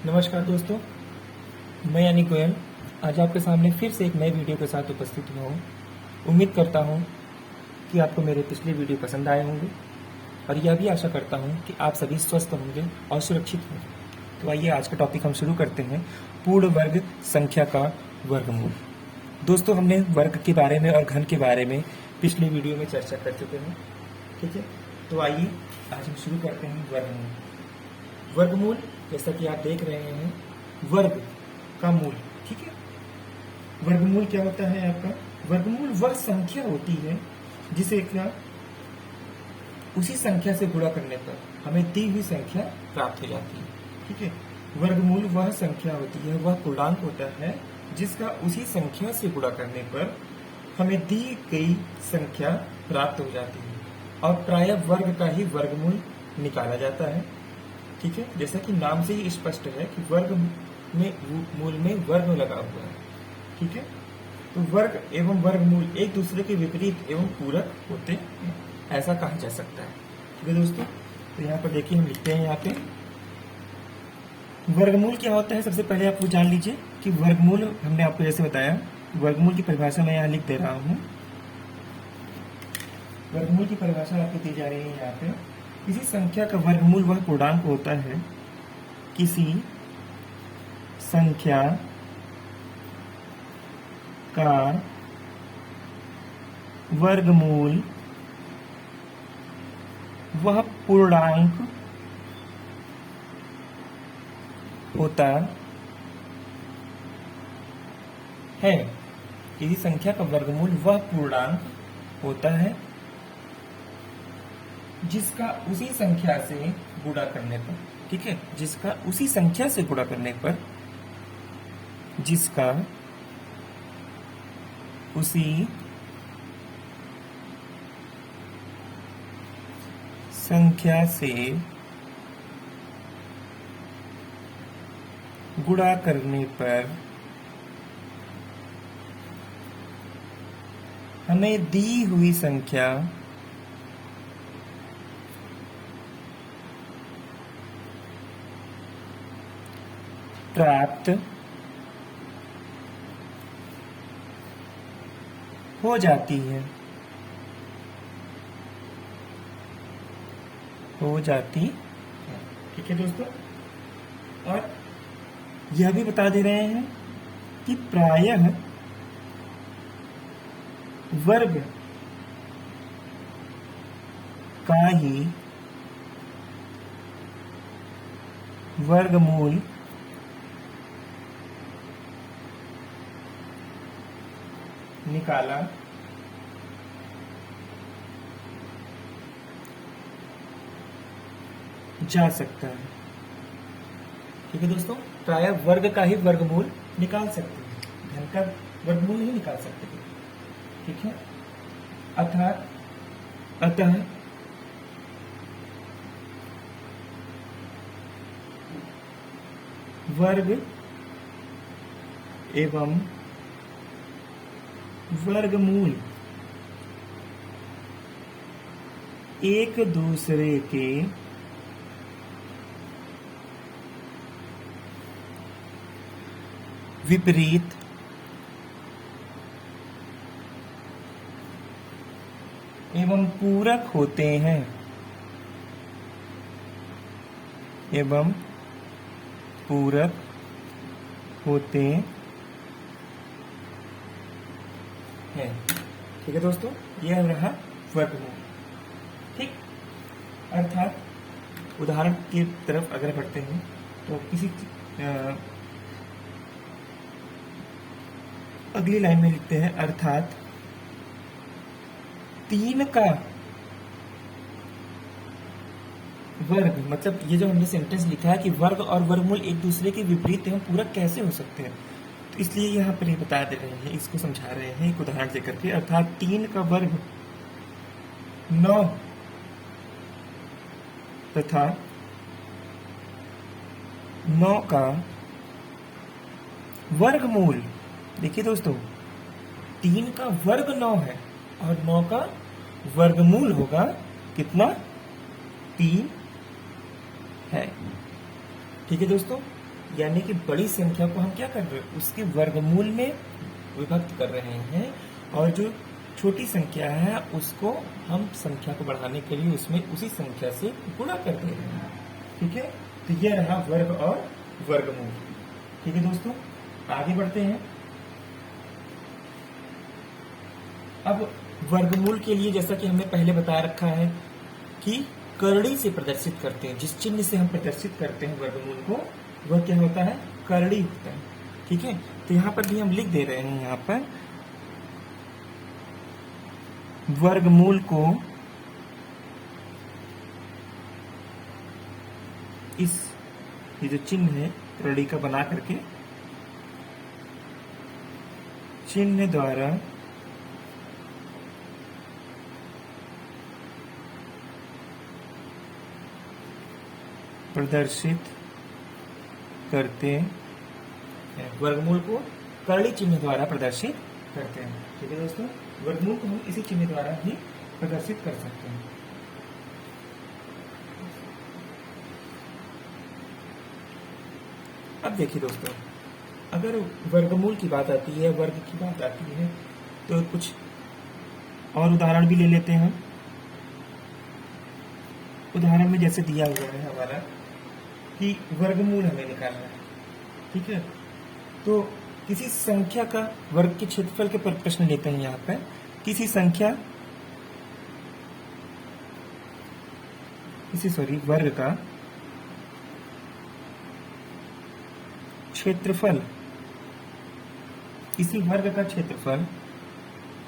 नमस्कार दोस्तों, मैं यानी गोयल आज आपके सामने फिर से एक नए वीडियो के साथ उपस्थित हुआ हूँ। उम्मीद करता हूँ कि आपको मेरे पिछले वीडियो पसंद आए होंगे और यह भी आशा करता हूँ कि आप सभी स्वस्थ होंगे और सुरक्षित होंगे। तो आइए आज का टॉपिक हम शुरू करते हैं, पूर्ण वर्ग संख्या का वर्गमूल। दोस्तों, हमने वर्ग के बारे में और घन के बारे में पिछले वीडियो में चर्चा कर चुके हैं, ठीक है। तो आइए आज हम शुरू करते हैं वर्गमूल। वर्गमूल जैसा कि आप देख रहे हैं, वर्ग का मूल, ठीक है। वर्गमूल क्या होता है आपका? वर्गमूल वह संख्या होती है जिसे क्या उसी संख्या से गुणा करने पर हमें दी हुई संख्या प्राप्त हो जाती है, ठीक है। वर्गमूल वह संख्या होती है, वह पूर्णांक होता है जिसका उसी संख्या से गुणा करने पर हमें दी गई संख्या प्राप्त हो जाती है और प्रायः वर्ग का ही वर्गमूल निकाला जाता है, ठीक है। जैसा कि नाम से ही स्पष्ट है कि वर्ग में मूल में वर्ग लगा हुआ है, ठीक है। तो वर्ग एवं वर्गमूल एक दूसरे के विपरीत एवं पूरक होते हैं, ऐसा कहा जा सकता है, ठीक है दोस्तों। तो यहाँ पर देखिए हम लिखते हैं, यहाँ पे वर्गमूल क्या होता है। सबसे पहले आप वो जान लीजिए कि वर्गमूल हमने आपको जैसे बताया, वर्गमूल की परिभाषा मैं यहाँ लिख दे रहा हूँ। वर्गमूल की परिभाषा आपको दी जा रही है यहाँ पे। किसी संख्या का वर्गमूल वह पूर्णांक होता है, किसी संख्या का वर्गमूल वह पूर्णांक होता है। किसी संख्या का वर्गमूल वह पूर्णांक होता है जिसका उसी संख्या से गुणा करने पर, ठीक है, जिसका उसी संख्या से गुणा करने पर, जिसका उसी संख्या से गुणा करने पर हमें दी हुई संख्या प्राप्त हो जाती है, ठीक है दोस्तों। और यह भी बता दे रहे हैं कि प्रायः वर्ग का ही वर्गमूल निकाला जा सकता है, ठीक है दोस्तों। प्रायः वर्ग का ही वर्गमूल निकाल सकते हैं, धन का वर्गमूल नहीं निकाल सकते, ठीक है। अतः वर्ग एवं वर्गमूल एक दूसरे के विपरीत एवं पूरक होते हैं, एवं पूरक होते हैं, ठीक है दोस्तों। यह रहा वर्गमूल, ठीक। अर्थात उदाहरण की तरफ अगर बढ़ते हैं तो किसी अगली लाइन में लिखते हैं, अर्थात 3 का वर्ग, मतलब ये जो हमने सेंटेंस लिखा है कि वर्ग और वर्गमूल एक दूसरे के विपरीत एवं पूरक कैसे हो सकते हैं, तो इसलिए यहाँ पर ये बता दे रहे हैं, इसको समझा रहे हैं एक उदाहरण देकर के। अर्थात 3 का वर्ग 9 तथा 9 का वर्गमूल, देखिए दोस्तों, 3 का वर्ग 9 है और 9 का वर्गमूल होगा कितना? 3 है। ठीक है दोस्तों, यानी कि बड़ी संख्या को हम क्या कर रहे हैं, उसके वर्गमूल में विभक्त कर रहे हैं, और जो छोटी संख्या है उसको हम संख्या को बढ़ाने के लिए उसमें उसी संख्या से गुणा कर दे रहे हैं। ठीक है, तो यह रहा वर्ग और वर्गमूल। ठीक है दोस्तों, आगे बढ़ते हैं। अब वर्गमूल के लिए जैसा कि हमने पहले बता रखा है कि करड़ी से प्रदर्शित करते हैं, जिस चिन्ह से हम प्रदर्शित करते हैं वर्गमूल को वह क्या होता है, करड़ी होता है। ठीक है, तो यहां पर भी हम लिख दे रहे हैं, यहां पर वर्गमूल को इस ये जो चिन्ह है करड़ी का बना करके चिन्ह द्वारा प्रदर्शित करते हैं। वर्गमूल को करड़ी चिन्ह द्वारा प्रदर्शित करते हैं। ठीक है दोस्तों, वर्गमूल को हम इसी चिन्ह द्वारा ही प्रदर्शित कर सकते हैं। अब देखिए दोस्तों, अगर वर्गमूल की बात आती है, वर्ग की बात आती है, तो कुछ और उदाहरण भी ले लेते हैं हम। उदाहरण में जैसे दिया हुआ है हमारा कि वर्गमूल हमें निकालना है। ठीक है, तो किसी संख्या का वर्ग के क्षेत्रफल के पर प्रश्न लेते हैं। यहाँ पर किसी संख्या वर्ग का क्षेत्रफल, किसी वर्ग का क्षेत्रफल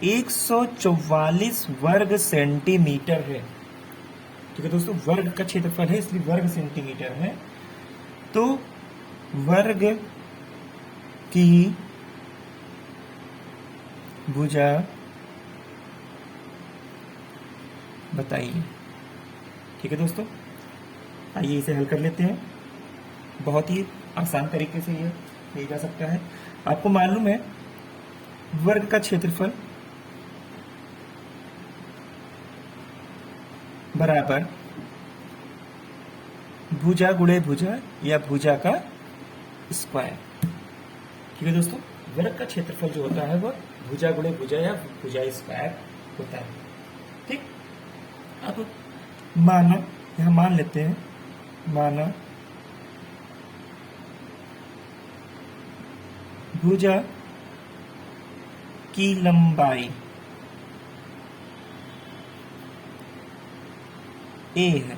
144 वर्ग सेंटीमीटर है। ठीक है दोस्तों, वर्ग का क्षेत्रफल है इसलिए वर्ग सेंटीमीटर है। तो वर्ग की भुजा बताइए। ठीक है दोस्तों, आइए इसे हल कर लेते हैं। बहुत ही आसान तरीके से ये किया जा सकता है। आपको मालूम है वर्ग का क्षेत्रफल बराबर भुजा गुणे भुजा या भुजा का स्क्वायर। ठीक है दोस्तों, वर्ग का क्षेत्रफल जो होता है वह भुजा गुणे भुजा या भुजा स्क्वायर होता है। ठीक, अब माना, यहां मान लेते हैं, माना भुजा की लंबाई a है।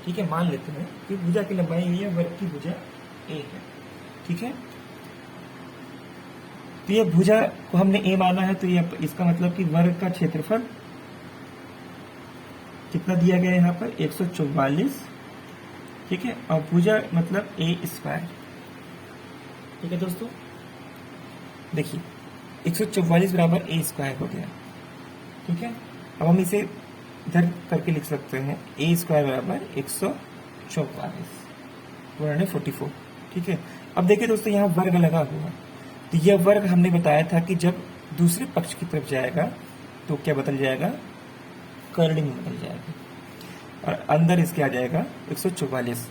ठीक है, मान लेते हैं कि भुजा की लंबाई a है, वर्ग की भुजा a है। ठीक है, तो ये भुजा को हमने a माना है, तो ये इसका मतलब कि वर्ग का क्षेत्रफल कितना दिया गया है यहाँ पर 144। ठीक है, और भुजा मतलब a स्क्वायर। ठीक है दोस्तों, देखिए 144 बराबर a स्क्वायर हो गया। ठीक है, अब हम इसे इधर करके लिख सकते हैं a स्क्वायर बराबर 144। ठीक है, अब देखिए दोस्तों यहाँ वर्ग लगा हुआ, तो यह वर्ग हमने बताया था कि जब दूसरे पक्ष की तरफ जाएगा तो क्या बदल जाएगा, करड़ी में बदल जाएगा, और अंदर इसके आ जाएगा 144।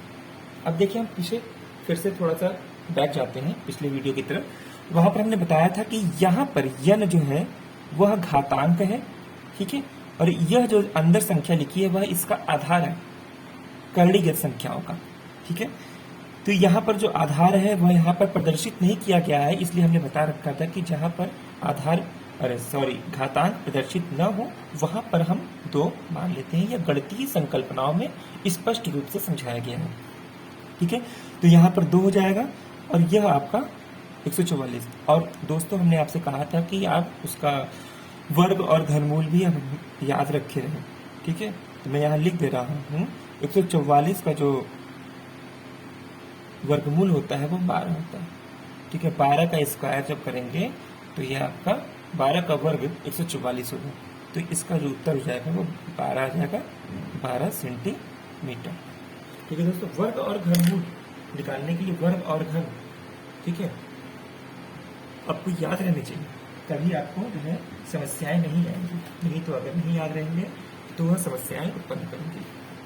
अब देखिए हम पीछे फिर से थोड़ा सा बैठ जाते हैं पिछले वीडियो की तरफ। वहां पर हमने बताया था कि यहाँ पर यन जो है वह घातांक है। ठीक है, और यह जो अंदर संख्या लिखी है वह इसका आधार है करड़ीगत संख्याओं का। ठीक है, तो यहाँ पर जो आधार है वह यहाँ पर प्रदर्शित नहीं किया गया है, इसलिए हमने बता रखा था कि जहाँ पर घातांक प्रदर्शित न हो वहां पर हम 2 मान लेते हैं। यह गणितीय संकल्पनाओं में स्पष्ट रूप से समझाया गया है। ठीक है, तो यहाँ पर 2 हो जाएगा और यह आपका 144। और दोस्तों हमने आपसे कहा था कि आप उसका वर्ग और घनमूल भी हम याद रखे रहें। ठीक है, तो मैं यहाँ लिख दे रहा हूँ 144 का जो वर्गमूल होता है वो 12 होता है। ठीक है, 12 का स्क्वायर जब करेंगे तो यह आपका 12 का वर्ग 144 होगा, तो इसका जो उत्तर हो जाएगा वो 12 आ जाएगा, 12 सेंटीमीटर। ठीक है दोस्तों, वर्ग और घनमूल निकालने के लिए वर्ग और घन, ठीक है, आपको याद रहने चाहिए, तभी आपको जो है समस्याएं नहीं आएंगी। नहीं तो अगर नहीं याद रहेंगे तो वह समस्याएं उत्पन्न करेंगी।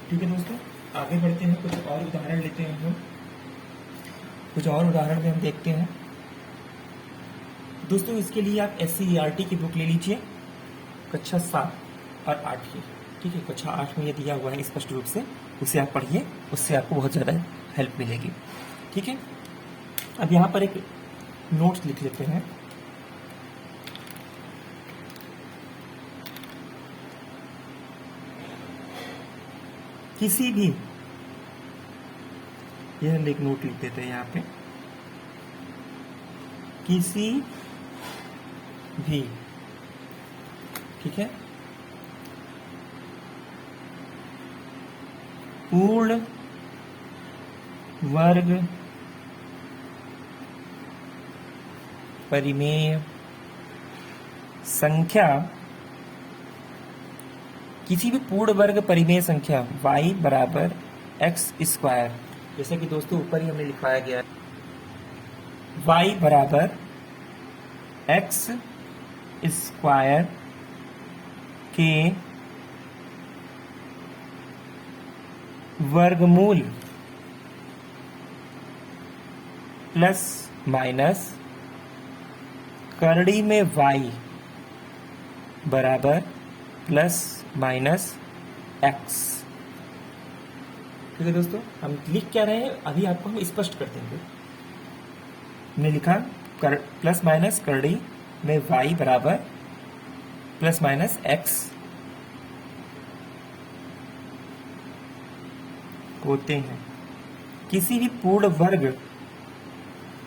ठीक है दोस्तों, आगे बढ़ते हैं, कुछ और उदाहरण लेते हैं हम। कुछ और उदाहरण में हम देखते हैं दोस्तों। इसके लिए आप SCERT की बुक ले लीजिए, कक्षा 7 और 8 की। ठीक है, कक्षा 8 में ये दिया हुआ है स्पष्ट रूप से, उसे आप पढ़िए, उससे आपको बहुत ज़्यादा हेल्प मिलेगी। ठीक है, अब यहाँ पर एक नोट्स लिख लेते हैं। किसी भी, यह हम एक नोट लिख देते हैं यहाँ पे, किसी भी, ठीक है, पूर्ण वर्ग परिमेय संख्या, किसी भी पूर्ण वर्ग परिमेय संख्या y बराबर एक्स स्क्वायर, जैसे कि दोस्तों ऊपर ही हमने लिखवाया गया है, y बराबर एक्स स्क्वायर के वर्गमूल प्लस माइनस करड़ी में y बराबर प्लस माइनस एक्स। ठीक है दोस्तों, हम लिख क्या रहे हैं अभी आपको हम स्पष्ट कर देंगे। हमने लिखा प्लस माइनस करड़ी में y बराबर प्लस माइनस एक्स होते हैं। किसी भी पूर्ण वर्ग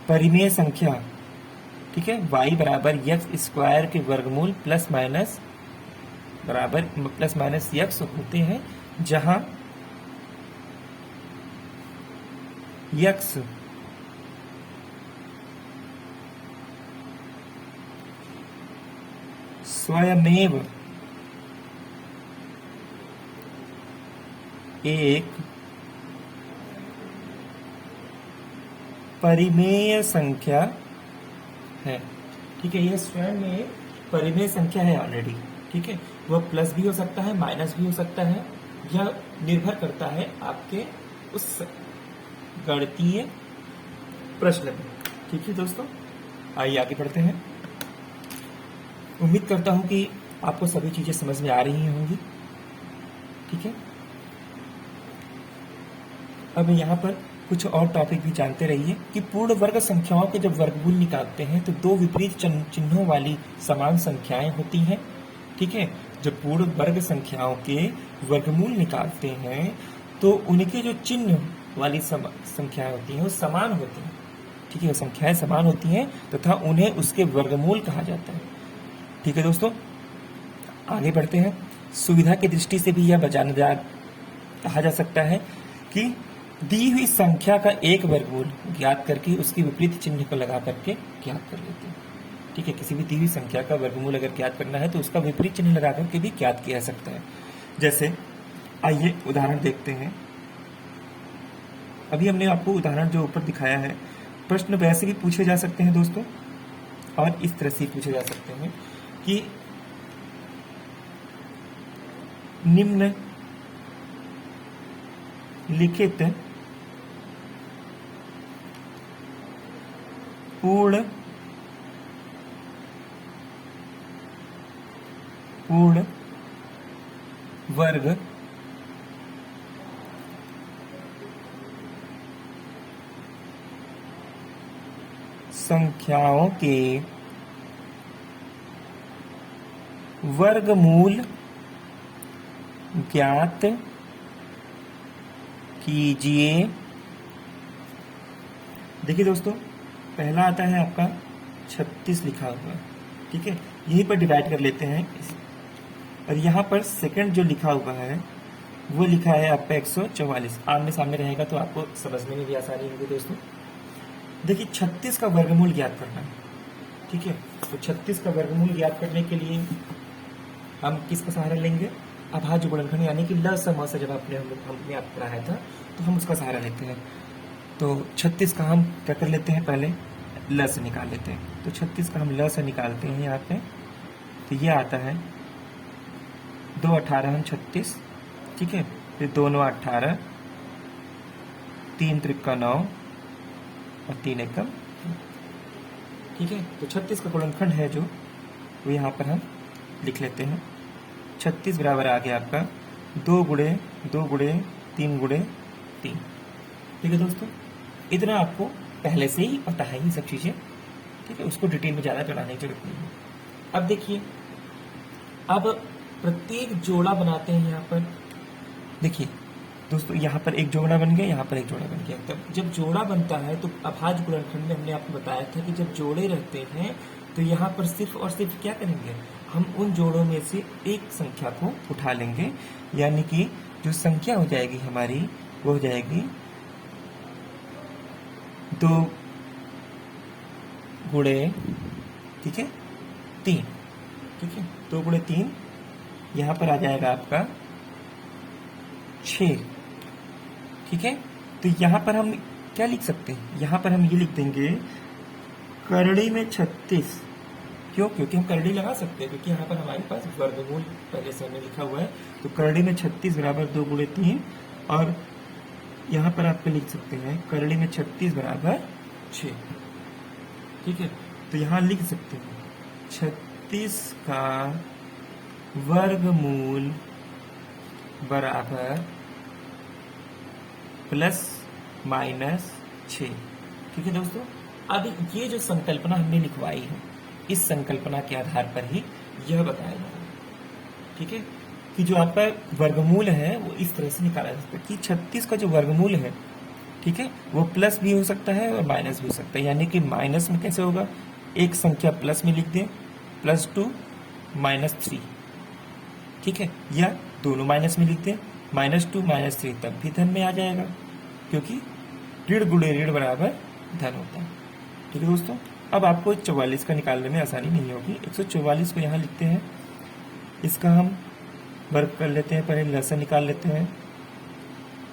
परिमेय संख्या, ठीक है, y बराबर एक्स स्क्वायर के वर्गमूल प्लस माइनस बराबर प्लस माइनस एक्स होते हैं, जहां एक्स स्वयमेव एक परिमेय संख्या है। ठीक है, यह स्वयं में एक परिमेय संख्या है ऑलरेडी। ठीक है, वह प्लस भी हो सकता है, माइनस भी हो सकता है, यह निर्भर करता है आपके उस गणितीय प्रश्न में। ठीक है दोस्तों, आइए आगे बढ़ते हैं। उम्मीद करता हूं कि आपको सभी चीजें समझ में आ रही होंगी। ठीक है, अब यहाँ पर कुछ और टॉपिक भी जानते रहिए कि पूर्ण वर्ग संख्याओं के जब वर्गमूल निकालते हैं तो दो विपरीत चिन्हों वाली समान संख्याएं होती हैं। ठीक है, जब पूर्ण वर्ग संख्याओं के वर्गमूल निकालते हैं तो उनके जो चिन्ह वाली संख्याएं होती हैं वो समान होती हैं। ठीक है, संख्याएं समान होती हैं तथा उन्हें उसके वर्गमूल कहा जाता है। ठीक है दोस्तों, आगे बढ़ते हैं। सुविधा की दृष्टि से भी यह कहा जा सकता है कि दी हुई संख्या का एक वर्गमूल ज्ञात करके उसके विपरीत चिन्ह को लगा करके ज्ञात कर लेते हैं। ठीक है, किसी भी दी हुई संख्या का वर्गमूल अगर ज्ञात करना है तो उसका विपरीत चिन्ह लगा करके भी ज्ञात किया जा सकता है। जैसे आइए उदाहरण देखते हैं। अभी हमने आपको उदाहरण जो ऊपर दिखाया है, प्रश्न वैसे भी पूछे जा सकते हैं दोस्तों, और इस तरह से पूछे जा सकते हैं कि निम्न लिखित पूर्ण वर्ग संख्याओं के वर्गमूल ज्ञात कीजिए। देखिए दोस्तों, पहला आता है आपका 36 लिखा हुआ है। ठीक है, यहीं पर डिवाइड कर लेते हैं, और यहाँ पर सेकंड जो लिखा हुआ है वो लिखा है आपका 144। आमने सामने रहेगा तो आपको समझने में भी आसानी होगी दोस्तों। देखिए 36 का वर्गमूल ज्ञात करना है। ठीक है, तो 36 का वर्गमूल ज्ञात करने के लिए हम किसका सहारा लेंगे? अभाज्य गुणनखंड यानी कि ल स म से, जब हमने आप पढ़ाया था तो हम उसका सहारा लेते हैं। तो 36 का हम क्या कर लेते हैं, पहले ल से निकाल लेते हैं। तो 36 का हम ल से निकालते हैं यहाँ पे, तो ये आता है 2 18 हम 36। ठीक है, फिर 2 9 18, 3 3 9, और 3 एकम। ठीक है, तो 36 का गुणनखंड है जो, वो यहाँ पर हम लिख लेते हैं। 36 बराबर आ गया आपका 2 गुणे 2 गुणे 3 गुणे 3। ठीक है दोस्तों, इतना आपको पहले से ही पता है ये सब चीज़ें। ठीक है, उसको डिटेल में ज़्यादा पढ़ाने की जरूरत नहीं है। अब देखिए, अब प्रत्येक जोड़ा बनाते हैं यहाँ पर। देखिए दोस्तों, यहाँ पर एक जोड़ा बन गया, यहाँ पर एक जोड़ा बन गया। तब जब जोड़ा बनता है तो अभाज्य गुणनखंड में हमने आपको बताया था कि जब जोड़े रहते हैं तो यहाँ पर सिर्फ और सिर्फ क्या करेंगे, हम उन जोड़ों में से एक संख्या को उठा लेंगे, यानी कि जो संख्या हो जाएगी हमारी वो हो जाएगी 2 गुणे, ठीक है, 3। ठीक है, 2 गुणे 3, यहाँ पर आ जाएगा आपका 6। ठीक है, तो यहाँ पर हम क्या लिख सकते हैं, यहाँ पर हम ये लिख देंगे करड़ी में 36। क्यों? क्योंकि हम करड़ी लगा सकते हैं, क्योंकि यहाँ पर हमारे पास वर्गमूल पहले से हमने लिखा हुआ है। तो करड़ी में 36 बराबर 2 गुणे 3, और यहाँ पर आप लिख सकते हैं करड़ी में 36 बराबर 6। ठीक है, तो यहाँ लिख सकते हैं 36 का वर्गमूल बराबर प्लस माइनस 6। ठीक है दोस्तों, अब ये जो संकल्पना हमने लिखवाई है, इस संकल्पना के आधार पर ही यह बताया जा रहा है। ठीक है, कि जो आपका वर्गमूल है वो इस तरह से निकाला जा सकता है कि 36 का जो वर्गमूल है, ठीक है, वो प्लस भी हो सकता है और माइनस भी हो सकता है। यानी कि माइनस में कैसे होगा, एक संख्या प्लस में लिख दें, +2 -3। ठीक है, या दोनों माइनस में लिख दें, -2 -3, तब भी धन में आ जाएगा, क्योंकि ऋण गुणे ऋण बराबर धन होता है। ठीक है दोस्तों, अब आपको 44 का निकालने में आसानी नहीं होगी। 144 को यहाँ लिखते हैं, इसका हम वर्ग कर लेते हैं, पहले लसन निकाल लेते हैं।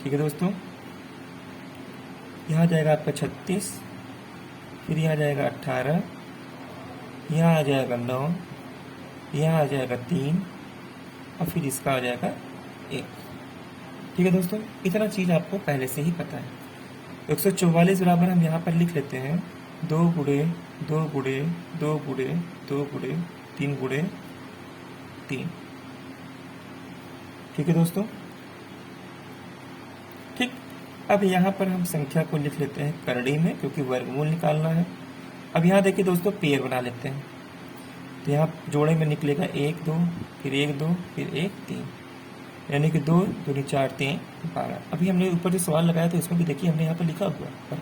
ठीक है दोस्तों, यहाँ जाएगा आपका 36, फिर यहाँ जाएगा 18, यहाँ आ जाएगा 9, यहाँ आ जाएगा 3, और फिर इसका आ जाएगा 1। ठीक है दोस्तों, इतना चीज़ आपको पहले से ही पता है। 144 बराबर हम यहाँ पर लिख लेते हैं 2 गुणे 2 गुणे 2 गुणे 2 गुणे 3 गुणे 3। ठीक है दोस्तों, ठीक। अब यहाँ पर हम संख्या को लिख लेते हैं करड़ी में, क्योंकि वर्गमूल निकालना है। अब यहाँ देखिए दोस्तों, पेयर बना लेते हैं। तो यहाँ जोड़े में निकलेगा 1 2, फिर 1 2, फिर 1 3, यानी कि 2 2 4 3 12। अभी हमने ऊपर जो सवाल लगाया था इसमें भी देखिए हमने यहाँ पर लिखा हुआ है।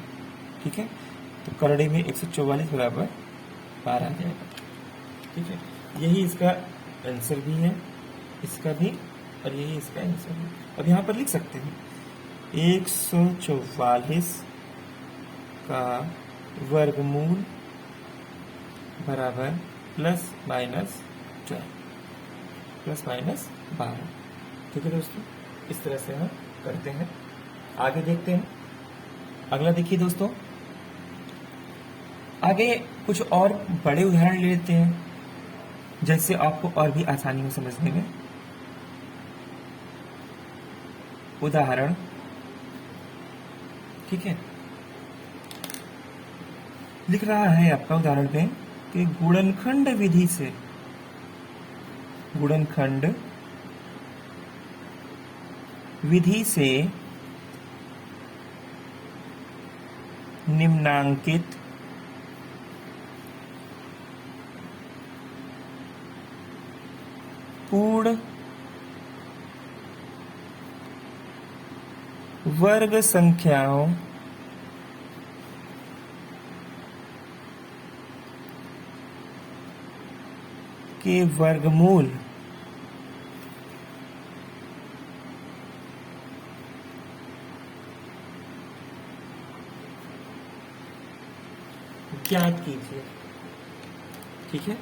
ठीक है, तो करड़ी में 144 बराबर 12 आ जाएगा। ठीक है, यही इसका आंसर भी है, इसका भी, और यही इसका आंसर है। अब यहाँ पर लिख सकते हैं 144 का वर्गमूल बराबर +- 12। ठीक है दोस्तों, इस तरह से हम करते हैं। आगे देखते हैं। अगला देखिए दोस्तों, आगे कुछ और बड़े उदाहरण ले लेते हैं, जैसे आपको और भी आसानी हो समझने में। उदाहरण, ठीक है, लिख रहा है आपका उदाहरण पे कि गुणनखंड विधि से, गुणनखंड विधि से निम्नांकित पूर्ण वर्ग संख्याओं के वर्गमूल ज्ञात कीजिए। ठीक है,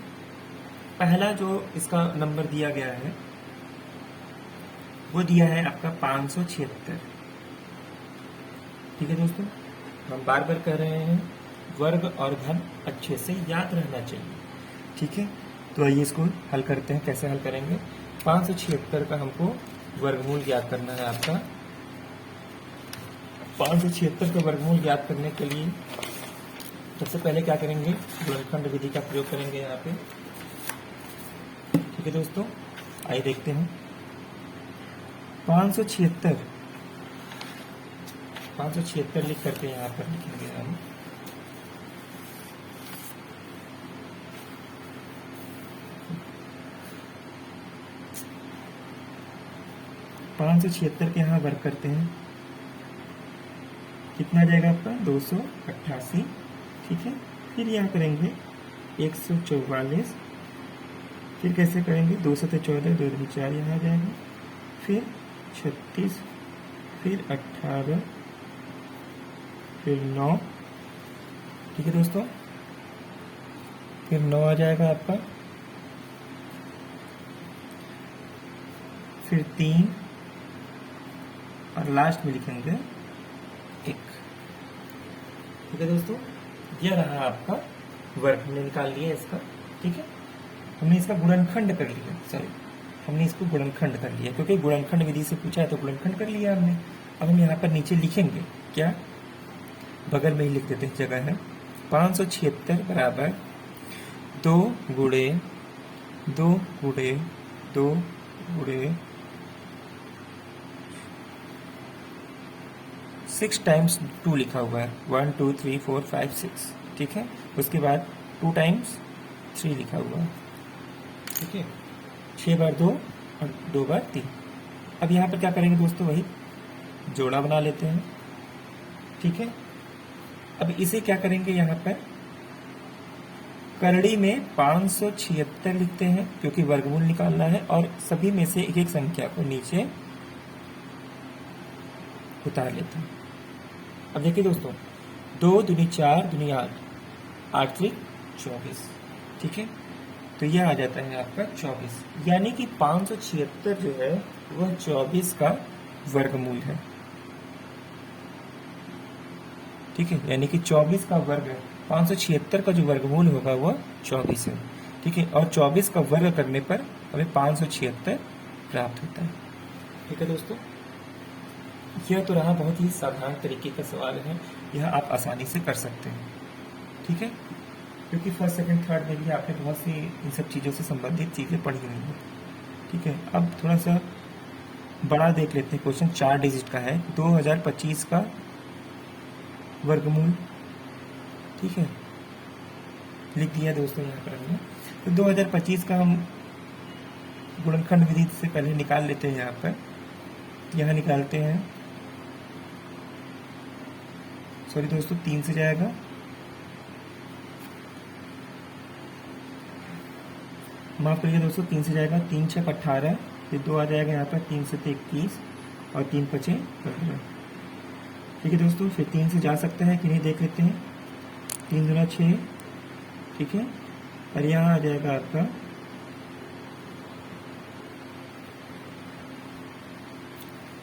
पहला जो इसका नंबर दिया गया है वो दिया है आपका 576। ठीक है दोस्तों, हम बार बार कह रहे हैं वर्ग और घन अच्छे से याद रहना चाहिए। ठीक है, तो आइए इसको हल करते हैं। कैसे हल करेंगे, 576 का हमको वर्गमूल ज्ञात करना है आपका। 576 का वर्गमूल ज्ञात करने के लिए सबसे पहले क्या करेंगे, गुणनखंड विधि का प्रयोग करेंगे यहाँ पे। ठीक है दोस्तों, आइए देखते हैं। 576 लिख करके यहाँ पर लिखेंगे हम। पाँच सौ छिहत्तर के यहाँ वर्ग करते हैं, कितना जाएगा आपका 288। ठीक है, फिर यहाँ करेंगे 144, फिर कैसे करेंगे 2 से 14, 2 दूनी 4 यहाँ आ जाएगा, फिर 36, फिर 18, फिर 9। ठीक है दोस्तों, फिर 9 आ जाएगा आपका, फिर 3 और लास्ट में लिखेंगे 1। ठीक है दोस्तों, यह रहा आपका वर्ग, हमने निकाल लिया इसका। ठीक है, हमने इसका गुणनखंड कर लिया, सॉरी हमने इसको गुणनखंड कर लिया, क्योंकि गुणनखंड विधि से पूछा है तो गुणनखंड कर लिया हमने। अब हम यहाँ पर नीचे लिखेंगे क्या, बगल में ही लिख देते हैं, जगह है 576 बराबर 2 गुणे 2 गुणे 2 गुणे 6 टाइम्स 2 लिखा हुआ है, 1 2 3 4 5 6। ठीक है, उसके बाद 2 टाइम्स 3 लिखा हुआ है। ठीक है, 6 बार 2 और 2 बार 3। अब यहाँ पर क्या करेंगे दोस्तों, वही जोड़ा बना लेते हैं। ठीक है, अब इसे क्या करेंगे, यहाँ पर करड़ी में 576 लिखते हैं, क्योंकि वर्गमूल निकालना है, और सभी में से एक एक संख्या को नीचे उतार लेते हैं। अब देखिए दोस्तों, 2 दूनी 4 दूनी 8, 8 3 24। ठीक है, तो यह आ जाता है आपका 24, यानी कि 576 जो है वह 24 का वर्गमूल है। ठीक है, यानी कि 24 का वर्ग है, 576 का जो वर्गमूल होगा वह 24 है। ठीक है, और 24 का वर्ग करने पर हमें 576 प्राप्त होता है। ठीक है दोस्तों, यह तो रहा बहुत ही साधारण तरीके का सवाल है, यह आप आसानी से कर सकते हैं। ठीक है, क्योंकि फर्स्ट सेकंड थर्ड में भी आपने बहुत सी इन सब चीज़ों से संबंधित चीज़ें पढ़ी हुई हैं। ठीक है, अब थोड़ा सा बड़ा देख लेते हैं। क्वेश्चन 4 डिजिट का है, 2025 का वर्गमूल। ठीक है, लिख दिया दोस्तों यहाँ पर हमने। तो 2025 का हम गुणनखंड विधि से पहले निकाल लेते हैं। यहाँ निकालते हैं, सॉरी दोस्तों 3 से जाएगा, माफ करिए दोस्तों 3 से जाएगा, 3 6 18, फिर 2 आ जाएगा यहाँ पर, 3 से 21 और 3 5 15। ठीक है दोस्तों, फिर 3 से जा सकते हैं कि नहीं देख लेते हैं, 3 दूना 6। ठीक है, और यहाँ आ जाएगा आपका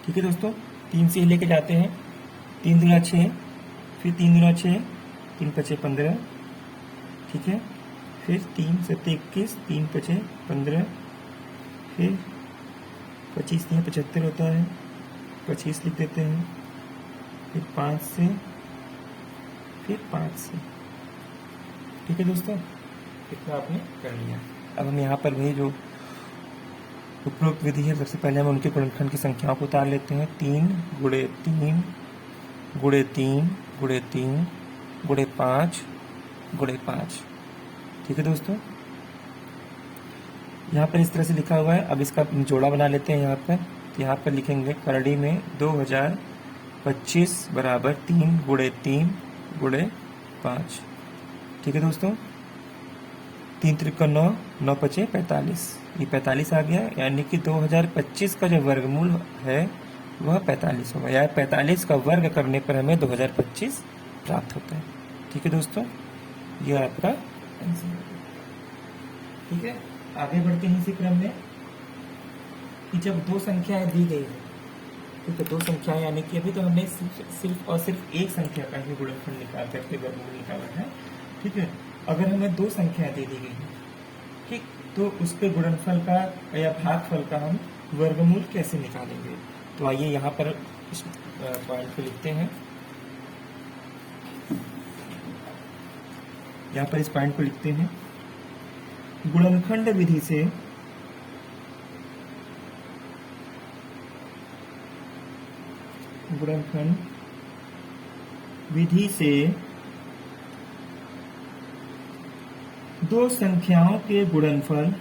ठीक है दोस्तों, 3 से लेके जाते हैं, 3 दूना 6, फिर 3 दूना 6, 3 5 15। ठीक है, फिर 3 7 21, 3 5 15, फिर 25 3 75 होता है, 25 लिख देते हैं, फिर 5 से, फिर 5 से। ठीक है दोस्तों, इतना आपने कर लिया। अब हम यहाँ पर वही जो उपरोक्त विधि है, सबसे पहले हम उनके गुणनखंड की संख्याओं को उतार लेते हैं। 3 गुणे 3 गुणे 3 गुणे 3 गुणे 5 गुणे 5। ठीक है दोस्तों, यहाँ पर इस तरह से लिखा हुआ है। अब इसका जोड़ा बना लेते हैं। यहाँ पर लिखेंगे करड़ी में 2025 बराबर 3 गुणे 3 गुणे 5। ठीक है दोस्तों, 3 त्रिक 9, 9 5 45, ये 45 आ गया, यानी कि 2025 का जो वर्गमूल है वह 45 होगा, या 45 का वर्ग करने पर हमें 2025 प्राप्त होता है। ठीक है दोस्तों, यह आपका आंसर है। ठीक है, आगे बढ़ते हैं इसी क्रम में कि जब 2 संख्याएं दी गई है, ठीक है, 2 संख्याएं, यानी कि अभी तो हमने सिर्फ और सिर्फ एक संख्या का ही गुणनफल निकाल करके वर्गमूल निकाला है। ठीक है, अगर हमें 2 संख्याएं दे दी गई है, ठीक, तो उसके गुणनफल का या भागफल का हम वर्गमूल कैसे निकालेंगे। तो आइए यहाँ पर इस पॉइंट को लिखते हैं। यहाँ पर इस पॉइंट को लिखते हैं। गुणनखंड विधि से गुणनखंड विधि से दो संख्याओं के गुणनफल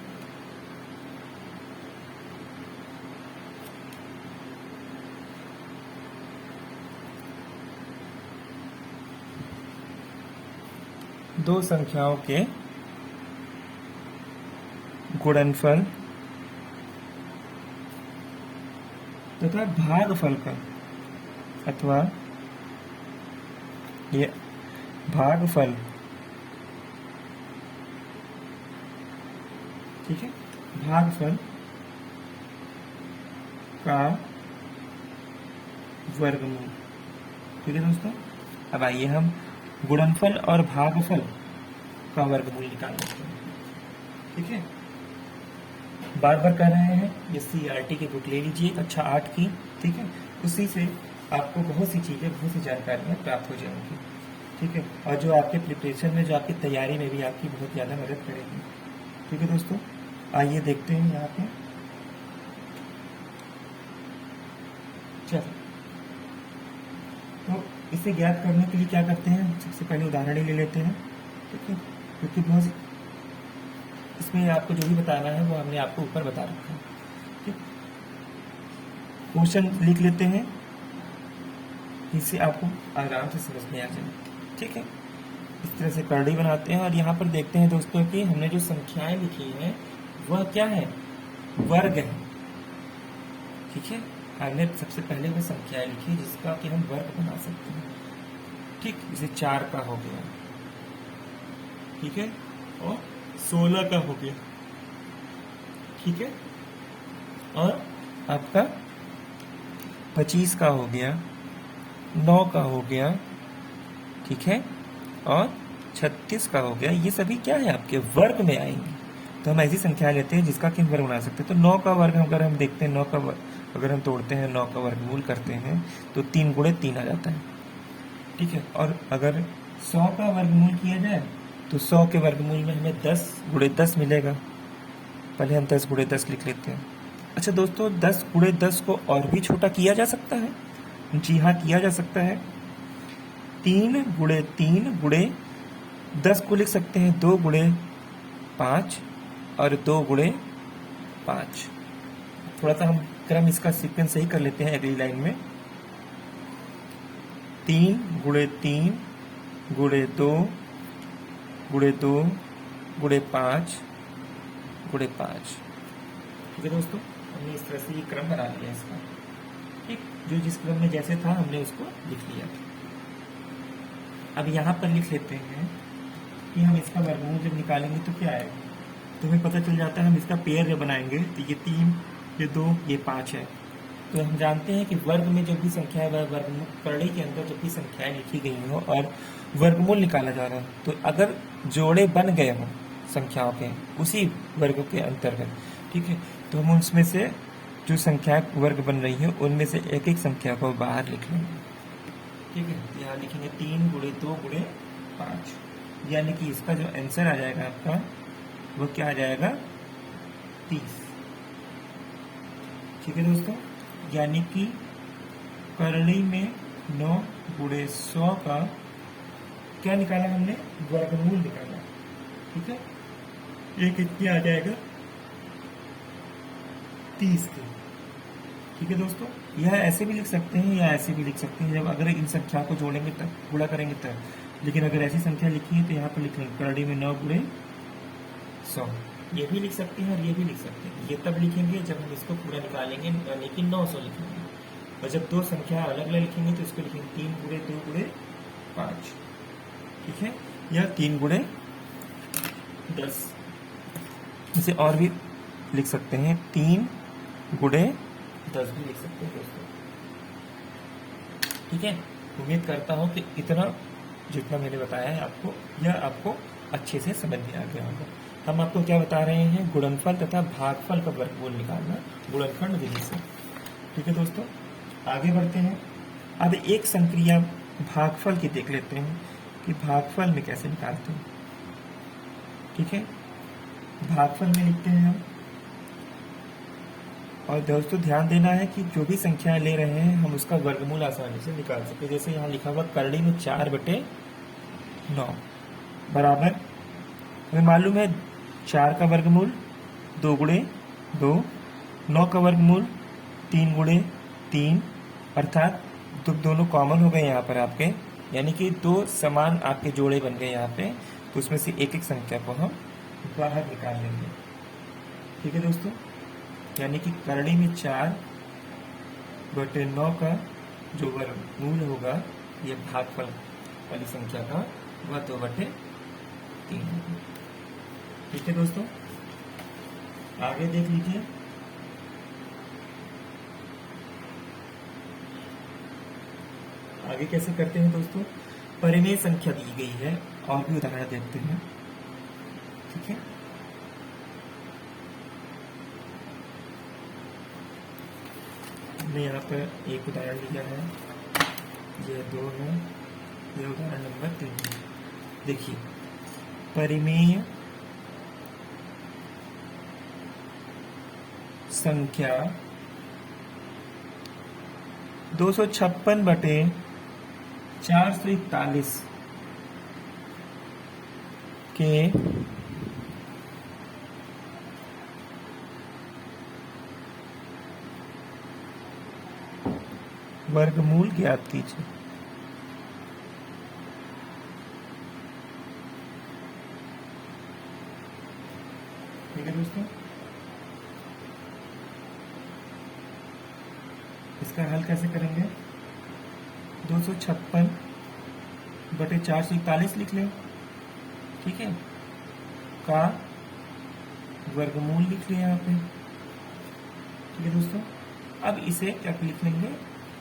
दो संख्याओं के गुणनफल तथा भागफल का अथवा ये भागफल, ठीक है, भागफल का वर्गमूल। ठीक है दोस्तों, अब आइए हम गुणनफल और भागफल का वर्गमूल निकाल लेते हैं। ठीक है, बार बार कर रहे हैं, ये सीईआरटी की बुक ले लीजिए कक्षा 8 की। ठीक है, उसी से आपको बहुत सी चीजें, बहुत सी जानकारियां प्राप्त हो जाएंगी। ठीक है, और जो आपके प्रिपरेशन में, जो आपकी तैयारी में भी आपकी बहुत ज़्यादा मदद करेगी। ठीक है दोस्तों, आइए देखते हैं यहाँ पे। चलो, तो इसे ज्ञात करने के लिए क्या करते हैं, सबसे पहले उदाहरण ही ले लेते हैं। ठीक है, क्योंकि बहुत इसमें आपको जो भी बताना है वो हमने आपको ऊपर बता रखा है। ठीक, क्वेश्चन लिख लेते हैं, इससे आपको आराम से समझ में आ जाए। ठीक है, इस तरह से करड़ी बनाते हैं और यहाँ पर देखते हैं दोस्तों कि हमने जो संख्याएं लिखी हैं वह क्या है, वर्ग है। ठीक है, हमने सबसे पहले वो संख्याएं लिखी जिसका कि हम वर्ग बना सकते हैं। ठीक, जैसे 4 का हो गया, ठीक है, और 16 का हो गया। ठीक है, और आपका 25 का हो गया, 9 का हो गया, ठीक है, और 36 का हो गया। ये सभी क्या है, आपके वर्ग में आएंगे। तो हम ऐसी संख्या लेते हैं जिसका कि हम वर्ग बना सकते हैं। तो 9 का वर्ग अगर हम देखते हैं, 9 का वर्ग अगर हम तोड़ते हैं, 9 का वर्गमूल करते हैं तो 3 गुणे 3 आ जाता है। ठीक है, और अगर 100 का वर्गमूल किया जाए तो 100 के वर्गमूल में हमें 10 गुणे 10 मिलेगा। पहले हम 10 गुणे 10 लिख लेते हैं। अच्छा दोस्तों, 10 गुणे 10 को और भी छोटा किया जा सकता है। जी हाँ, किया जा सकता है। 3 गुणे 3 गुणे 10 को लिख सकते हैं 2 गुणे 5 और 2 गुणे 5। थोड़ा सा हम क्रम इसका सीक्वेंस सही कर लेते हैं अगली लाइन में। 3 गुणे 3 गुणे 2 गुणे 2 गुणे 5 गुणे 5। ठीक है दोस्तों, हमने इस तरह से ये क्रम बना लिया इसका। ठीक, जो जिस क्रम में जैसे था हमने उसको लिख लिया। अब यहाँ पर लिख लेते हैं कि हम इसका वर्गमूल जब निकालेंगे तो क्या आएगा। तो हमें पता चल जाता है, हम इसका पेयर जब बनाएंगे तो ये 3, ये 2, ये 5 है। तो हम जानते हैं कि वर्ग में जो भी संख्या है, वह वर्गमूल करड़ी के अंदर जो भी संख्याएं लिखी गई हो और वर्गमूल निकाला जा रहा है, तो अगर जोड़े बन गए हों संख्याओं के उसी वर्ग के अंतर्गत, ठीक है, तो हम उसमें से जो संख्या वर्ग बन रही है उनमें से एक एक संख्या को बाहर लिख लेंगे। ठीक है, यहाँ लिखेंगे 3 गुणे 2 गुणे 5, यानी कि इसका जो आंसर आ जाएगा आपका वो क्या आ जाएगा, 30। ठीक है दोस्तों, यानी कि करड़ी में 9 गुणे 100 का क्या निकाला हमने, वर्गमूल निकाला। ठीक है, ये कितना आ जाएगा, 30 के। ठीक है दोस्तों, यह ऐसे भी लिख सकते हैं या ऐसे भी लिख सकते हैं, जब अगर इन संख्या को जोड़ेंगे तब, गुणा करेंगे तब। लेकिन अगर ऐसी संख्या लिखी है तो यहाँ पर लिखेंगे करड़ी में 9 गुणे 100। ये भी लिख सकते हैं और ये भी लिख सकते हैं। ये तब लिखेंगे जब हम इसको पूरा निकालेंगे, यानी कि 900 लिखेंगे। और जब दो संख्या अलग अलग लिखेंगे तो इसको लिखेंगे 3 गुणे 2 गुणे 5। ठीक है, या 3 गुणे 10। इसे और भी लिख सकते हैं, 3 गुणे 10 भी लिख सकते हैं दोस्तों। ठीक है, उम्मीद करता हूँ कि इतना जितना मैंने बताया है आपको, यह आपको अच्छे से समझ में आ गया होगा। हम आपको क्या बता रहे हैं, गुणनफल तथा भागफल का वर्गमूल निकालना गुणनखंड विधि से। ठीक है दोस्तों, आगे बढ़ते हैं। अब एक संक्रिया भागफल की देख लेते हैं कि भागफल में कैसे निकालते हैं। ठीक है, भागफल में लिखते हैं हम। और दोस्तों ध्यान देना है कि जो भी संख्याएं ले रहे हैं हम उसका वर्गमूल आसानी से निकाल सकते। जैसे यहाँ लिखा हुआ करड़ी में 4/9 बराबर, हमें मालूम है 4 का वर्गमूल 2 गुणे 2, 9 का वर्गमूल 3 गुणे 3, अर्थात दोनों कॉमन हो गए यहाँ पर आपके, यानी कि 2 समान आपके जोड़े बन गए यहाँ पे। तो उसमें से एक एक संख्या को हम बाहर निकाल लेंगे। ठीक है दोस्तों, यानी कि करड़ी में 4/9 का जो वर्गमूल होगा ये भागफल वाली संख्या का वह 2/3 होगा। ठीक है दोस्तों, आगे देख लीजिए। आगे कैसे करते हैं दोस्तों, परिमेय संख्या दी गई है और भी उदाहरण देखते हैं। ठीक है, हमने यहाँ पर एक उदाहरण लिया है, यह 2 है, यह उदाहरण नंबर 3 है। देखिए, परिमेय संख्या 256/441 के वर्गमूल ज्ञात कीजिए। ठीक है दोस्तों, इसका हल कैसे करेंगे, 256/441 लिख लें। ठीक है, का वर्गमूल लिख लें यहाँ पे। ठीक है दोस्तों, अब इसे क्या लिख लेंगे,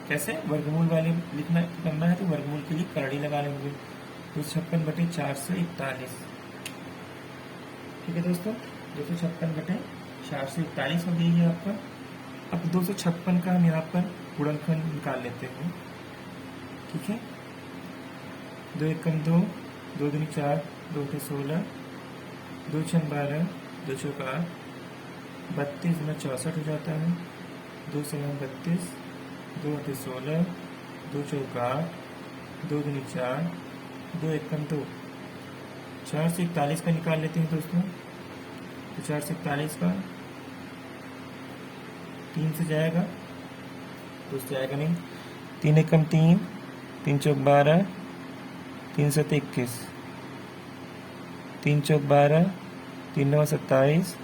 कैसे वर्गमूल वाले लिखना करना है तो वर्गमूल के लिए करड़ी लगा लेंगे। 256/441। ठीक है दोस्तों, 256/441 हो गई है आपका। अब 256 का हम यहाँ पर गुणनखंड निकाल लेते हैं। ठीक है, 2 एकम 2, 2 दूनी 4, 2 के 16, 2 छन 12, 2 चौक 8, 32 में 64 हो जाता है, 2 7 32, 2 अठे 16, 2 चौक 8, 2 दूनी 4, 2 एकम 2, 4 से 41 का निकाल लेते हैं दोस्तों। तो 4 से 41 का 3 से जाएगा, तो उससे जाएगा नहीं। 3 एकम 3, 3 चौक 12, 3 7 21, 3 चौक 12, 3 9 27,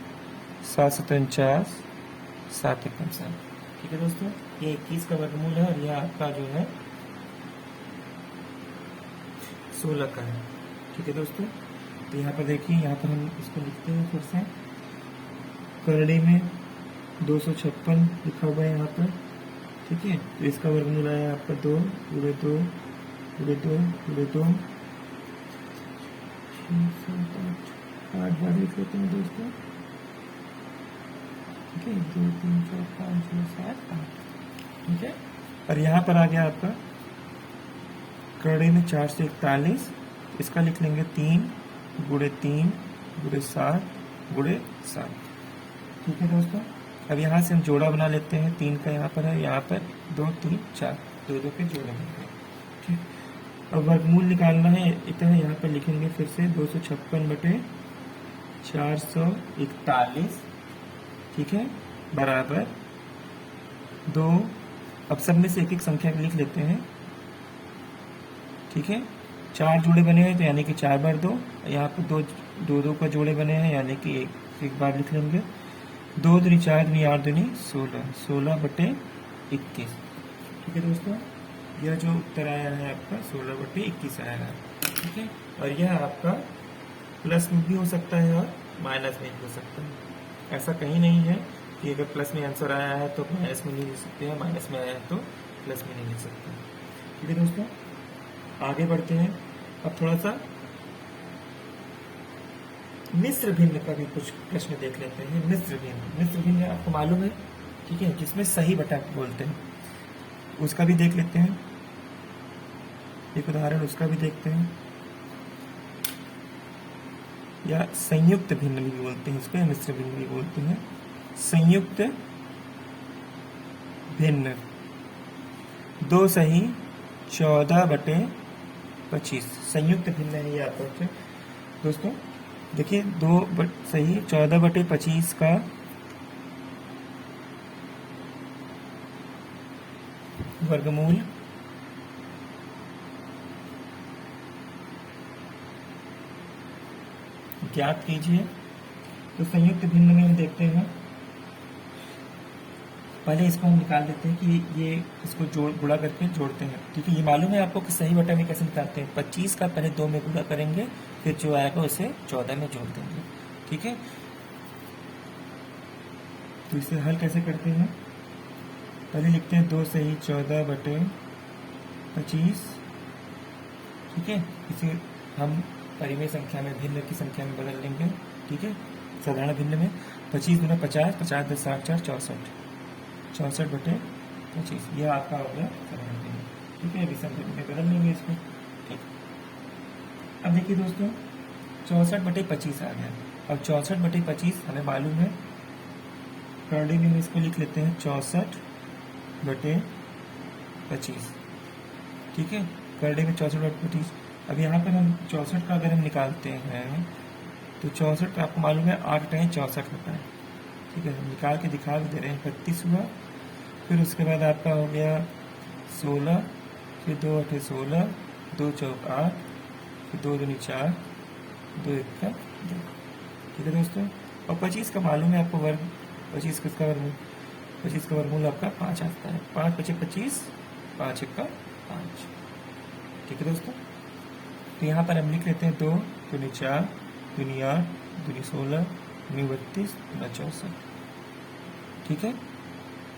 7 7 49, 7 एकम 7। ठीक है दोस्तों, ये 21 का वर्गमूल है और यह आपका जो है 16 का है। ठीक है दोस्तों, तो यहाँ पर देखिए, यहाँ पर हम इसको लिखते हैं फिर से। करड़ी में 256 लिखा हुआ है यहाँ पर। ठीक है, तो इसका वर्गमूल आया आपका 2 गुणे 2 गुणे 2 गुणे 2, 8 बार लिख लेते हैं दोस्तों। ठीक है, 2 3 4 5 6 7 8। ठीक है, और यहाँ पर आ गया आपका करड़ी में 4 से 41, इसका लिख लेंगे 3 गुणे 3 गुणे 7 गुणे 7। ठीक है दोस्तों, अब यहाँ से हम जोड़ा बना लेते हैं। 3 का यहाँ पर है, यहाँ पर 2 3 4, 2 2 के जोड़े बन गए। ठीक, अब वर्गमूल निकालना है, इतना यहाँ पर लिखेंगे फिर से 256/441। ठीक है, बराबर 2, अब सब में से एक एक संख्या लिख लेते हैं। ठीक है, 4 जोड़े बने हैं तो यानी कि 4 बार 2, यहाँ पर 2 2 का जोड़े बने हैं यानी कि एक बार लिख लेंगे। 2 दूनी 4 दूनी 8 दूनी 16, 16/21। ठीक है दोस्तों, यह जो उत्तर आया है आपका 16/21 आया है। ठीक है, और यह आपका प्लस में भी हो सकता है और माइनस में भी हो सकता है। ऐसा कहीं नहीं है कि अगर प्लस में आंसर आया है तो माइनस में नहीं लिख सकते हैं, माइनस में आया है तो प्लस में नहीं लिख सकते। ठीक है दोस्तों, आगे बढ़ते हैं। अब थोड़ा सा मिश्र भिन्न का भी कुछ प्रश्न देख लेते हैं। मिश्र भिन्न आपको मालूम है, ठीक है, जिसमें सही बटा बोलते हैं, उसका भी देख लेते हैं। एक उदाहरण उसका भी देखते हैं। या संयुक्त भिन्न भी बोलते हैं इसको, मिश्र भिन्न भी बोलते हैं। संयुक्त भिन्न 2 सही 14/25 संयुक्त भिन्न है ये आपका उत्तर। दोस्तों देखिए 2 सही 14/25 का वर्गमूल ज्ञात कीजिए। तो संयुक्त भिन्न में हम देखते हैं, पहले इसको हम निकाल देते हैं कि ये इसको गुणा करके जोड़ते हैं। ठीक है, ये मालूम है आपको कि सही बटा में कैसे निकालते हैं। 25 का पहले 2 में गुणा करेंगे, फिर जो आएगा उसे 14 में जोड़ देंगे। ठीक है, तो इसे हल कैसे करते हैं, पहले लिखते हैं 2 सही 14/25। ठीक है, इसे हम परिमेय संख्या में भिन्न की संख्या में बदल लेंगे। ठीक है, साधारण भिन्न में 25 गुना 50, 50 10 60 4 64, 64/25 यह आपका हो गया साधारण भिन्न। ठीक है, विषम भिन्न में बदल लेंगे इसको। ठीक, अब देखिए दोस्तों 64/25 आ गया। अब 64/25 हमें मालूम है, करड़ी में इसको लिख लेते हैं 64/25। ठीक है, करड़ी में 64/25। अब यहाँ पर हम 64 का अगर हम निकालते हैं तो 64 का आपको मालूम है 8 टाइम 64 होता है। ठीक है, हम निकाल के दिखा भी दे रहे हैं। 32 हुआ, फिर उसके बाद आपका हो गया 16, फिर 2 8 16, 2 चौक 8, फिर 2 दूनी 4, 2 1 का 2। ठीक है दोस्तों, और 25 का मालूम है आपको वर्ग, 25 किसका वर्गमूल, 25 का वर्गमूल आपका 5 आता है। 5 × 25, 5 1 का 5। ठीक है दोस्तों, तो यहाँ पर हम लिख लेते हैं 2 दूनी 4, दूनी 8, दूनी 16, दूनी 32, दूना 64। ठीक है,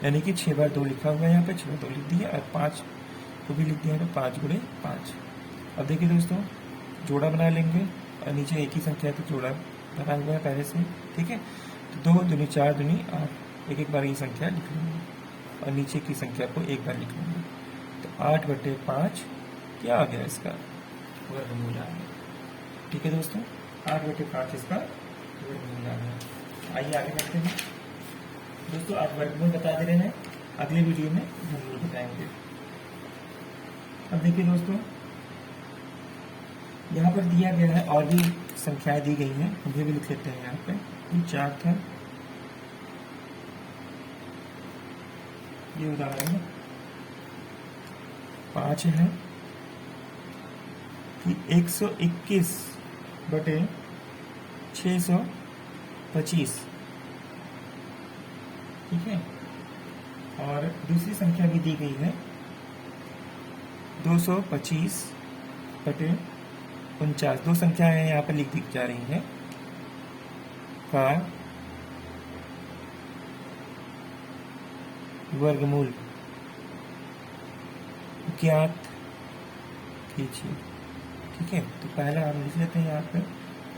यानी कि 6 बार 2 लिखा हुआ है, यहाँ पे 6 बार 2 लिख दिया, और 5 को भी लिख दिया है, 5 × 5। अब देखिए दोस्तों जोड़ा बना लेंगे, और नीचे एक ही संख्या है तो जोड़ा बना हुआ है पहले से। ठीक है, तो 2 दूनी 4 दूनी 8, एक एक बार ये संख्या लिख लेंगे, और नीचे की संख्या को एक बार लिख लेंगे। तो 8/5 क्या आ गया, इसका वर्गमूल आ गया। ठीक है दोस्तों, 8/5 इसका वर्गमूल आ गया। आइए आगे बढ़ते हैं दोस्तों, आज वर्गमूल बता दे रहे हैं, अगले वीडियो में वर्गमूल बताएंगे। अब देखिए दोस्तों यहाँ पर दिया गया है, और भी संख्याएं दी गई हैं, हम भी लिख लेते हैं। यहाँ पे 4 था, ये उदाहरण है। 5 है कि 121/625। ठीक है, और दूसरी संख्या भी दी गई है 225/49। 2 संख्याएं यहाँ पर लिख दी जा रही हैं का वर्गमूल ज्ञात कीजिए। ठीक है, तो पहला हम लिख लेते हैं, यहाँ पर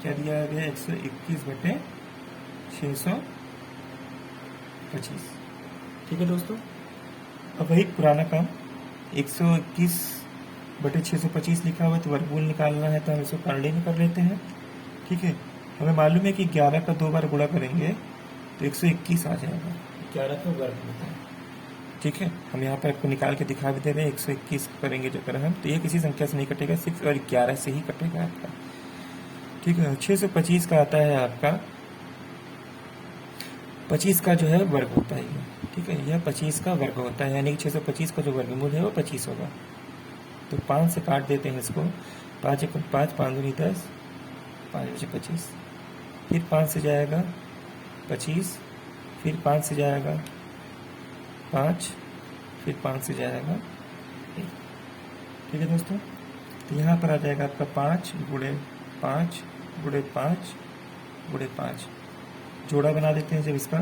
क्या दिया गया 121/625। ठीक है दोस्तों, अब वही पुराना काम 121/625 लिखा हुआ है, तो वर्गमूल निकालना है तो हम इसको करड़ी में कर लेते हैं। ठीक है, हमें मालूम है कि 11 का 2 बार गुणा करेंगे तो 121 आ जाएगा, 11 का वर्ग होता है। ठीक है, हम यहाँ पर आपको निकाल के दिखा भी दे रहे हैं। 121 करेंगे जो कर हम, तो ये किसी संख्या से नहीं कटेगा, 6 और 11 से ही कटेगा आपका। ठीक है, 625 का आता है आपका 25 का जो है वर्ग होता है ये। ठीक है, यह 25 का वर्ग होता है, यानी कि 625 का जो वर्गमूल है वो 25 होगा। तो 5 से काट देते हैं इसको, 5 × 5, 5 दूनी 10, 5 × 25, फिर 5 से जाएगा 25, फिर 5 से जाएगा 5, फिर 5 से जाएगा 1। ठीक है दोस्तों, तो यहाँ पर आ जाएगा आपका 5 × 5 × 5 × 5। जोड़ा बना देते हैं जब इसका।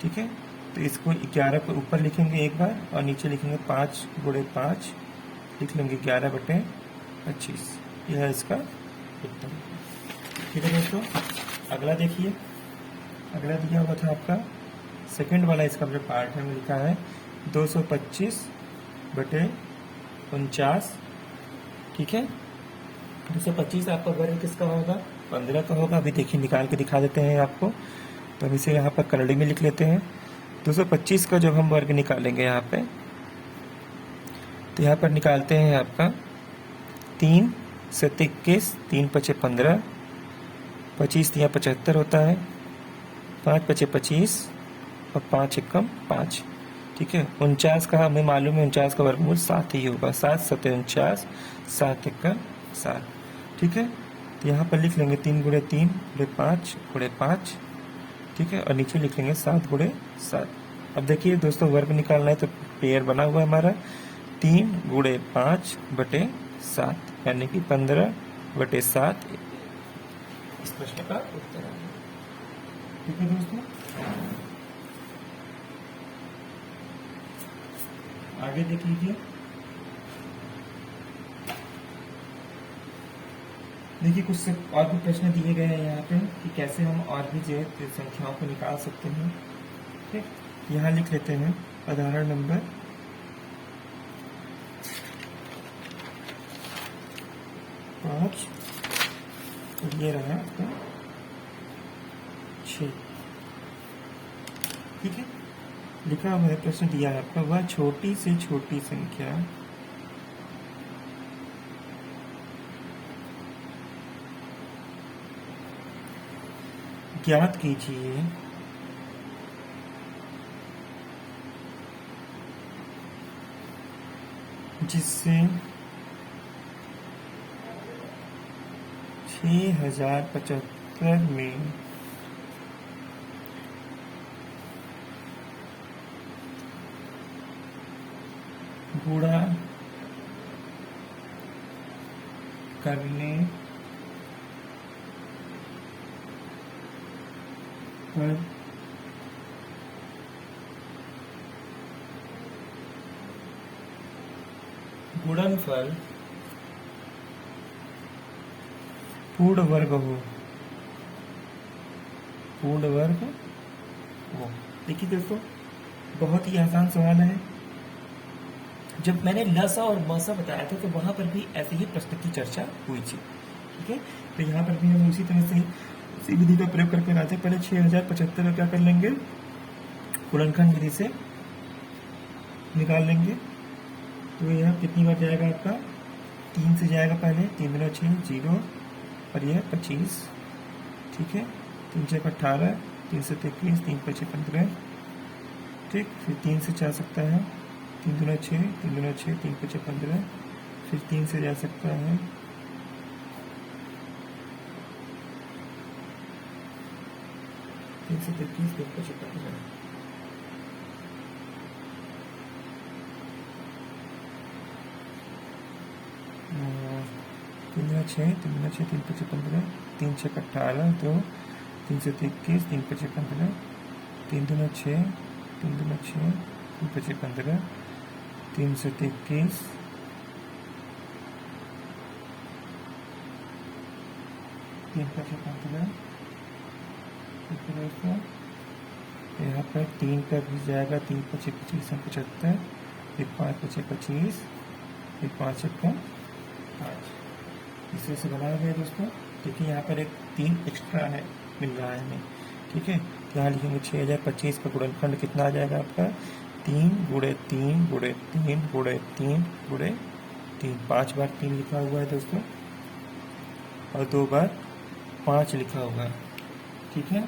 ठीक है, तो इसको 11 को ऊपर लिखेंगे एक बार, और नीचे लिखेंगे 5 × 5, लिख लेंगे 11/25। यह है इसका उत्तर। ठीक है दोस्तों, अगला देखिए, अगला दिया हुआ था आपका सेकंड वाला, इसका जो पार्ट है में लिखा है 225/49। ठीक है, 225 आपका वर्ग किसका होगा? 15 का होगा। अभी देखिए निकाल के दिखा देते हैं आपको। तो अब इसे यहाँ पर कन्नड़ी में लिख लेते हैं। 225 का जब हम वर्ग निकालेंगे यहाँ पे, तो यहाँ पर निकालते हैं आपका 3 से 21, 3 पचे 15, 25 तिया 75 होता है, 5 पचे 25 और 5 एकम 5। ठीक है, 49 का हमें मालूम है, 49 का वर्गमूल 7 ही होगा। 7 सते 49, 7 एकम 7। ठीक है, तो यहाँ पर लिख लेंगे 3 गुणे 3 गुणे 5 गुणे 5। ठीक है, और नीचे लिख लेंगे 7 गुणे 7। अब देखिए दोस्तों, वर्ग निकालना है तो पेयर बना हुआ है हमारा 3 गुणे 5 बटे 7, यानी कि 15 बटे 7 इस प्रश्न का उत्तर है। ठीक है दोस्तों, आगे देख लीजिए। देखिए कुछ और भी प्रश्न दिए गए हैं यहाँ पे कि कैसे हम और भी जो है संख्याओं को निकाल सकते हैं। ठीक, यहाँ लिख लेते हैं उदाहरण नंबर 5, ये रहा आपका 6। ठीक है, लिखा हुआ है, प्रश्न दिया है आपका, वह छोटी से छोटी संख्या ज्ञात कीजिए जिससे 6075 में गुणा करने पर गुणनफल पूर्ण वर्ग हो। पूर्ण वर्ग हो। देखिए दोस्तों, बहुत ही आसान सवाल है। जब मैंने लसा और मसा बताया था तो वहां पर भी ऐसे ही प्रश्न की चर्चा हुई थी। ठीक है, तो यहाँ पर भी हम उसी तरह से इसी विधि का प्रयोग करके आते हैं। पहले 6075 क्या कर लेंगे, गुणनखंड विधि से निकाल लेंगे। तो यह कितनी बार जाएगा आपका, 3 से जाएगा पहले, 3 दूना 6 0 और यह 25। ठीक है, 3 6 18, 3 से 21, 3 5 15। ठीक, फिर 3 से जा सकता है, 3 दूना 6, 3 दूना 6, 3 5 15। फिर 3 से जा सकता है 3 से 21, 3 5 15। तीन दूना 6, 3 दूना 6, 3 5 15, 3 6 18, तो 3 से 21, 3 5 15, 3 दूना 6, 3 दूना 6, 3 5 15, 3 से 21, 3 5 15। यहाँ पर 3 का भी जाएगा, 3 5 25 75, फिर 5 5 25, फिर 5 1 5। इस तरह से बनाया गया दोस्तों। देखिए यहाँ पर एक 3 एक्स्ट्रा है, मिल रहा है हमें। ठीक है, यहाँ लिखेंगे 6025 का गुणनखंड कितना आ जाएगा आपका, 3 गुणे 3 गुणे 3 गुणे 3 गुणे 3। 5 बार 3 लिखा हुआ है दोस्तों और 2 बार 5 लिखा हुआ है। ठीक है,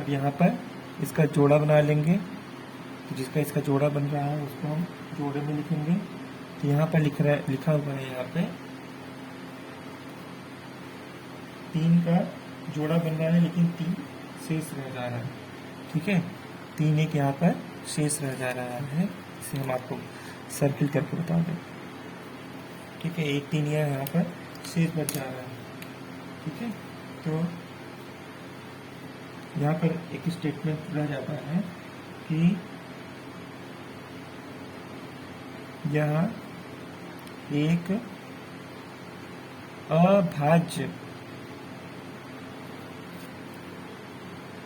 अब यहाँ पर इसका जोड़ा बना लेंगे। तो जिसका इसका जोड़ा बन रहा है उसको हम जोड़े में लिखेंगे। तो यहाँ पर लिखा हुआ है, यहाँ पे 3 का जोड़ा बन रहा है लेकिन 3 शेष रह जा रहा है। ठीक है, 3 एक यहाँ पर शेष रह जा रहा है, इसे हम आपको सर्किल करके बता दें। ठीक है, 1 3 यहाँ पर शेष बच जा रहा है। ठीक है, तो यहाँ पर एक स्टेटमेंट रह जाता है कि यह एक अभाज्य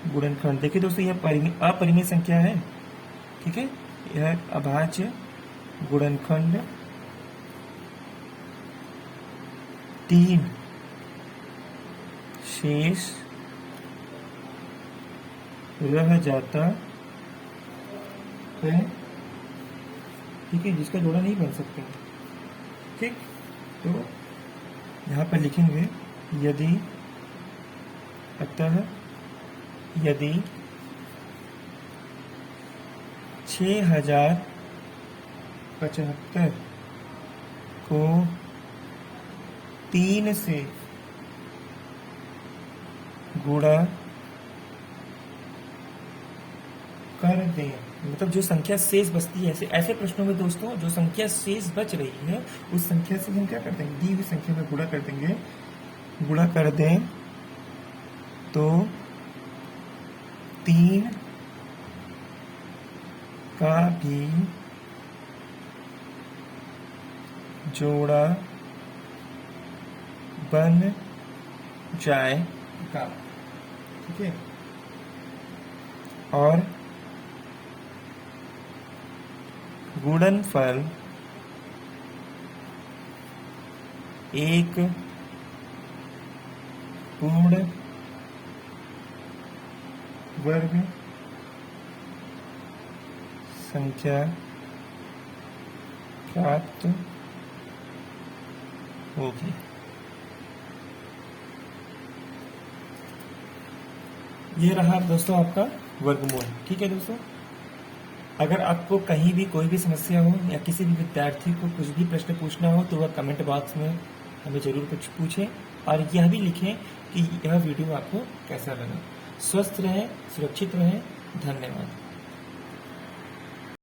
गुणनखंड। देखिए दोस्तों, यह अपरिमेय संख्या है। ठीक है, यह अभाज्य गुणनखंड 3 शेष रह जाता है, ठीक है, जिसका जोड़ा नहीं बन सकता। ठीक, तो यहाँ पर लिखेंगे यदि, अतः यदि 6075 को 3 से गुणा कर दें, मतलब जो संख्या शेष बचती है, ऐसे प्रश्नों में दोस्तों जो संख्या शेष बच रही है उस संख्या से हम क्या कर देंगे, दी हुई संख्या में गुणा कर देंगे, गुणा कर दें तो 3 का भी जोड़ा बन जाएगा। ठीक है, और गुणनफल एक पूर्ण वर्ग संख्या प्राप्त होगी। ये रहा दोस्तों आपका वर्गमूल। ठीक है दोस्तों, अगर आपको कहीं भी कोई भी समस्या हो या किसी भी विद्यार्थी को कुछ भी प्रश्न पूछना हो तो वह कमेंट बॉक्स में हमें जरूर कुछ पूछें और यह भी लिखें कि यह वीडियो आपको कैसा लगा। स्वस्थ रहें, सुरक्षित रहें। धन्यवाद।